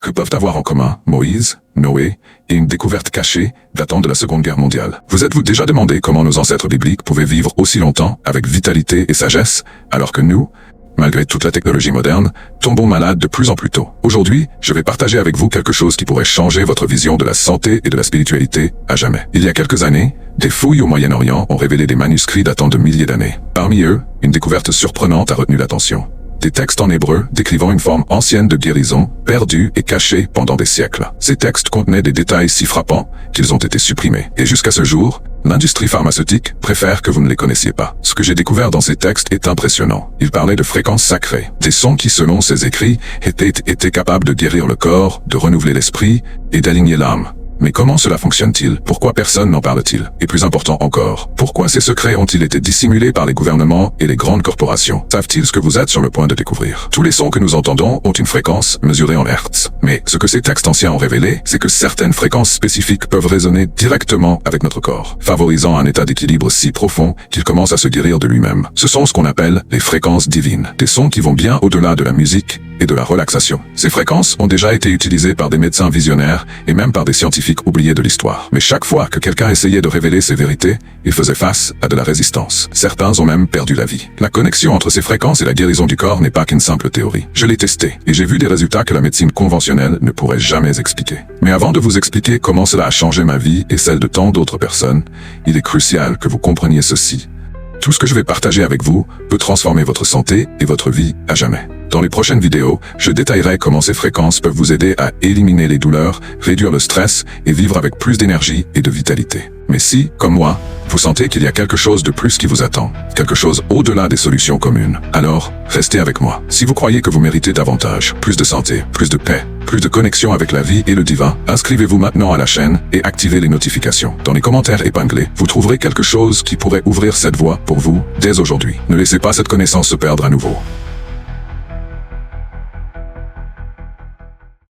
Que peuvent avoir en commun Moïse, Noé et une découverte cachée datant de la Seconde Guerre mondiale? Vous êtes-vous déjà demandé comment nos ancêtres bibliques pouvaient vivre aussi longtemps avec vitalité et sagesse, alors que nous, malgré toute la technologie moderne, tombons malades de plus en plus tôt? Aujourd'hui, je vais partager avec vous quelque chose qui pourrait changer votre vision de la santé et de la spiritualité à jamais. Il y a quelques années, des fouilles au Moyen-Orient ont révélé des manuscrits datant de milliers d'années. Parmi eux, une découverte surprenante a retenu l'attention. Des textes en hébreu décrivant une forme ancienne de guérison, perdue et cachée pendant des siècles. Ces textes contenaient des détails si frappants qu'ils ont été supprimés. Et jusqu'à ce jour, l'industrie pharmaceutique préfère que vous ne les connaissiez pas. Ce que j'ai découvert dans ces textes est impressionnant. Il parlait de fréquences sacrées, des sons qui, selon ces écrits, étaient capables de guérir le corps, de renouveler l'esprit et d'aligner l'âme. Mais comment cela fonctionne-t-il? Pourquoi personne n'en parle-t-il? Et plus important encore, pourquoi ces secrets ont-ils été dissimulés par les gouvernements et les grandes corporations? Savent-ils ce que vous êtes sur le point de découvrir? Tous les sons que nous entendons ont une fréquence mesurée en hertz. Mais ce que ces textes anciens ont révélé, c'est que certaines fréquences spécifiques peuvent résonner directement avec notre corps, favorisant un état d'équilibre si profond qu'il commence à se guérir de lui-même. Ce sont ce qu'on appelle les fréquences divines, des sons qui vont bien au-delà de la musique et de la relaxation. Ces fréquences ont déjà été utilisées par des médecins visionnaires et même par des scientifiques oubliés de l'histoire. Mais chaque fois que quelqu'un essayait de révéler ces vérités, il faisait face à de la résistance. Certains ont même perdu la vie. La connexion entre ces fréquences et la guérison du corps n'est pas qu'une simple théorie. Je l'ai testé et j'ai vu des résultats que la médecine conventionnelle ne pourrait jamais expliquer. Mais avant de vous expliquer comment cela a changé ma vie et celle de tant d'autres personnes, il est crucial que vous compreniez ceci. Tout ce que je vais partager avec vous peut transformer votre santé et votre vie à jamais. Dans les prochaines vidéos, je détaillerai comment ces fréquences peuvent vous aider à éliminer les douleurs, réduire le stress et vivre avec plus d'énergie et de vitalité. Mais si, comme moi, vous sentez qu'il y a quelque chose de plus qui vous attend, quelque chose au-delà des solutions communes, alors restez avec moi. Si vous croyez que vous méritez davantage, plus de santé, plus de paix, plus de connexion avec la vie et le divin, inscrivez-vous maintenant à la chaîne et activez les notifications. Dans les commentaires épinglés, vous trouverez quelque chose qui pourrait ouvrir cette voie pour vous dès aujourd'hui. Ne laissez pas cette connaissance se perdre à nouveau.